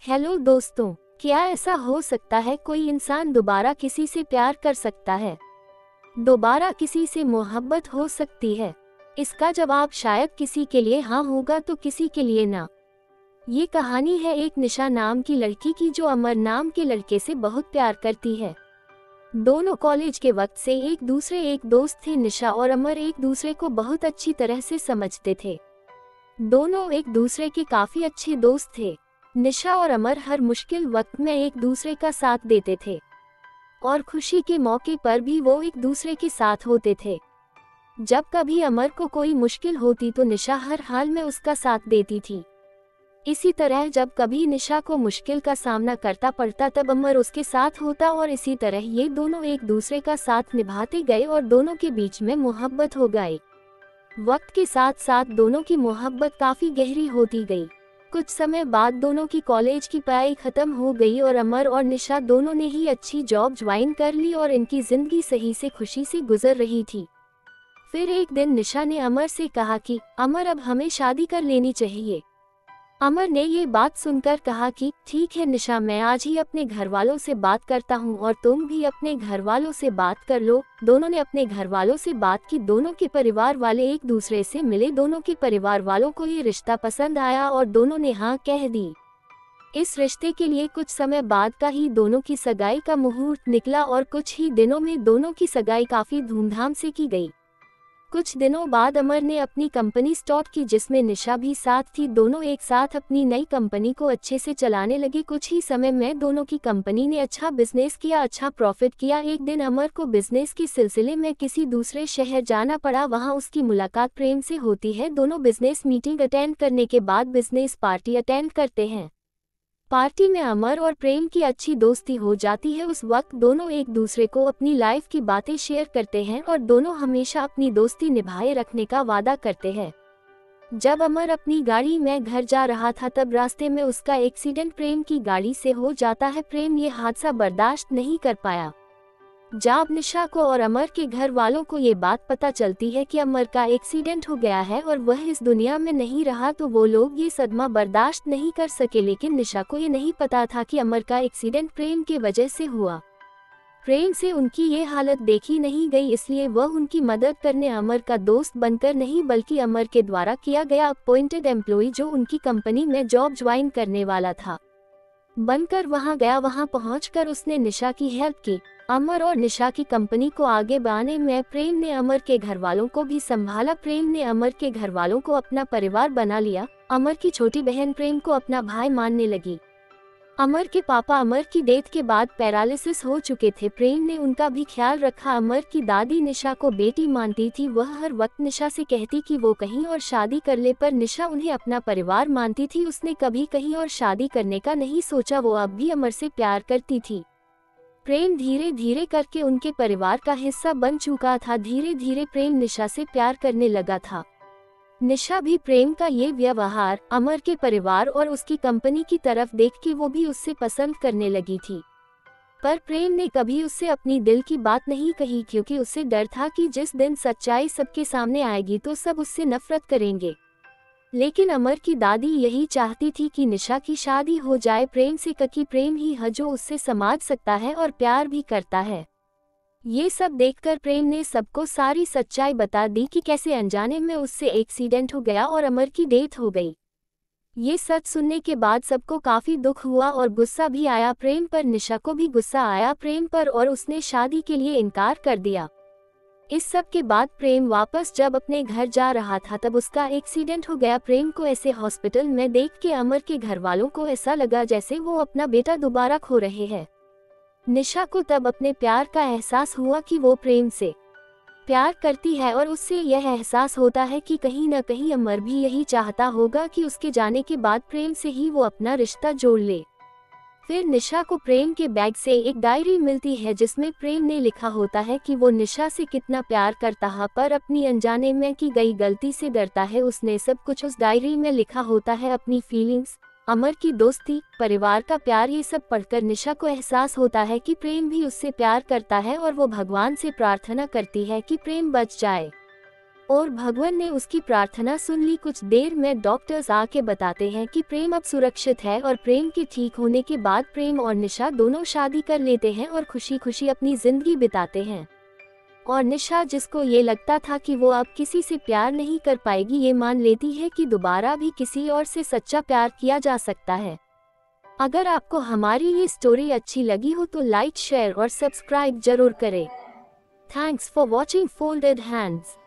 Hello दोस्तों, क्या ऐसा हो सकता है कोई इंसान दोबारा किसी से प्यार कर सकता है? दोबारा किसी से मोहब्बत हो सकती है? इसका जवाब शायद किसी के लिए हाँ होगा तो किसी के लिए ना। ये कहानी है एक निशा नाम की लड़की की जो अमर नाम के लड़के से बहुत प्यार करती है। दोनों कॉलेज के वक्त से एक दोस्त थे। निशा और अमर एक दूसरे को बहुत अच्छी तरह से समझते थे। दोनों एक दूसरे के काफी अच्छे दोस्त थे। निशा और अमर हर मुश्किल वक्त में एक दूसरे का साथ देते थे और खुशी के मौके पर भी वो एक दूसरे के साथ होते थे। जब कभी अमर को कोई मुश्किल होती तो निशा हर हाल में उसका साथ देती थी। इसी तरह जब कभी निशा को मुश्किल का सामना करता पड़ता तब अमर उसके साथ होता और इसी तरह ये दोनों एक दूसरे का साथ निभाते गए और दोनों के बीच में मोहब्बत हो गई। वक्त के साथ साथ दोनों की मोहब्बत काफी गहरी होती गई। कुछ समय बाद दोनों की कॉलेज की पढ़ाई खत्म हो गई और अमर और निशा दोनों ने ही अच्छी जॉब ज्वाइन कर ली और इनकी जिंदगी सही से खुशी से गुजर रही थी। फिर एक दिन निशा ने अमर से कहा कि अमर, अब हमें शादी कर लेनी चाहिए। अमर ने ये बात सुनकर कहा कि ठीक है निशा, मैं आज ही अपने घर वालों से बात करता हूँ और तुम भी अपने घर वालों से बात कर लो। दोनों ने अपने घर वालों से बात की। दोनों के परिवार वाले एक दूसरे से मिले। दोनों के परिवार वालों को ये रिश्ता पसंद आया और दोनों ने हाँ कह दी। इस रिश्ते के लिए कुछ समय बाद का ही दोनों की सगाई का मुहूर्त निकला और कुछ ही दिनों में दोनों की सगाई काफी धूमधाम से की गई। कुछ दिनों बाद अमर ने अपनी कंपनी स्टार्ट की जिसमें निशा भी साथ थी। दोनों एक साथ अपनी नई कंपनी को अच्छे से चलाने लगे। कुछ ही समय में दोनों की कंपनी ने अच्छा बिजनेस किया, अच्छा प्रॉफिट किया। एक दिन अमर को बिजनेस के सिलसिले में किसी दूसरे शहर जाना पड़ा। वहां उसकी मुलाकात प्रेम से होती है। दोनों बिजनेस मीटिंग अटेंड करने के बाद बिजनेस पार्टी अटेंड करते हैं। पार्टी में अमर और प्रेम की अच्छी दोस्ती हो जाती है। उस वक्त दोनों एक दूसरे को अपनी लाइफ की बातें शेयर करते हैं और दोनों हमेशा अपनी दोस्ती निभाए रखने का वादा करते हैं। जब अमर अपनी गाड़ी में घर जा रहा था तब रास्ते में उसका एक्सीडेंट प्रेम की गाड़ी से हो जाता है। प्रेम ये हादसा बर्दाश्त नहीं कर पाया। जब निशा को और अमर के घर वालों को ये बात पता चलती है कि अमर का एक्सीडेंट हो गया है और वह इस दुनिया में नहीं रहा तो वो लोग ये सदमा बर्दाश्त नहीं कर सके। लेकिन निशा को ये नहीं पता था कि अमर का एक्सीडेंट प्रेम के वजह से हुआ। प्रेम से उनकी ये हालत देखी नहीं गई, इसलिए वह उनकी मदद करने अमर का दोस्त बनकर नहीं बल्कि अमर के द्वारा किया गया अपॉइंटेड एम्प्लॉय जो उनकी कंपनी में जॉब ज्वाइन करने वाला था बनकर वहां गया। वहां पहुंचकर उसने निशा की हेल्प की। अमर और निशा की कंपनी को आगे बढ़ाने में प्रेम ने अमर के घर वालों को भी संभाला। प्रेम ने अमर के घर वालों को अपना परिवार बना लिया। अमर की छोटी बहन प्रेम को अपना भाई मानने लगी। अमर के पापा अमर की डेथ के बाद पैरालिसिस हो चुके थे। प्रेम ने उनका भी ख्याल रखा। अमर की दादी निशा को बेटी मानती थी। वह हर वक्त निशा से कहती कि वो कहीं और शादी कर ले, पर निशा उन्हें अपना परिवार मानती थी। उसने कभी कहीं और शादी करने का नहीं सोचा। वो अब भी अमर से प्यार करती थी। प्रेम धीरे धीरे करके उनके परिवार का हिस्सा बन चुका था। धीरे धीरे प्रेम निशा से प्यार करने लगा था। निशा भी प्रेम का ये व्यवहार, अमर के परिवार और उसकी कंपनी की तरफ देख के वो भी उससे पसंद करने लगी थी। पर प्रेम ने कभी उससे अपनी दिल की बात नहीं कही क्योंकि उससे डर था कि जिस दिन सच्चाई सबके सामने आएगी तो सब उससे नफरत करेंगे। लेकिन अमर की दादी यही चाहती थी कि निशा की शादी हो जाए प्रेम से, क्योंकि प्रेम ही है जो उससे समझ सकता है और प्यार भी करता है। ये सब देखकर प्रेम ने सबको सारी सच्चाई बता दी कि कैसे अनजाने में उससे एक्सीडेंट हो गया और अमर की डेथ हो गई। ये सच सुनने के बाद सबको काफी दुख हुआ और गुस्सा भी आया प्रेम पर। निशा को भी गुस्सा आया प्रेम पर और उसने शादी के लिए इनकार कर दिया। इस सब के बाद प्रेम वापस जब अपने घर जा रहा था तब उसका एक्सीडेंट हो गया। प्रेम को ऐसे हॉस्पिटल में देख के अमर के घर वालों को ऐसा लगा जैसे वो अपना बेटा दोबारा खो रहे हैं। निशा को तब अपने प्यार का एहसास हुआ कि वो प्रेम से प्यार करती है और उससे यह एहसास होता है कि कहीं न कहीं अमर भी यही चाहता होगा कि उसके जाने के बाद प्रेम से ही वो अपना रिश्ता जोड़ ले। फिर निशा को प्रेम के बैग से एक डायरी मिलती है जिसमें प्रेम ने लिखा होता है कि वो निशा से कितना प्यार करता है पर अपनी अनजाने में की गई गलती से डरता है। उसने सब कुछ उस डायरी में लिखा होता है, अपनी फीलिंग्स, अमर की दोस्ती, परिवार का प्यार। ये सब पढ़कर निशा को एहसास होता है कि प्रेम भी उससे प्यार करता है और वो भगवान से प्रार्थना करती है कि प्रेम बच जाए। और भगवान ने उसकी प्रार्थना सुन ली। कुछ देर में डॉक्टर्स आके बताते हैं कि प्रेम अब सुरक्षित है और प्रेम के ठीक होने के बाद प्रेम और निशा दोनों शादी कर लेते हैं और खुशी खुशी अपनी जिंदगी बिताते हैं। और निशा, जिसको ये लगता था कि वो अब किसी से प्यार नहीं कर पाएगी, ये मान लेती है कि दोबारा भी किसी और से सच्चा प्यार किया जा सकता है। अगर आपको हमारी ये स्टोरी अच्छी लगी हो तो लाइक, शेयर और सब्सक्राइब जरूर करें। Thanks for watching folded hands.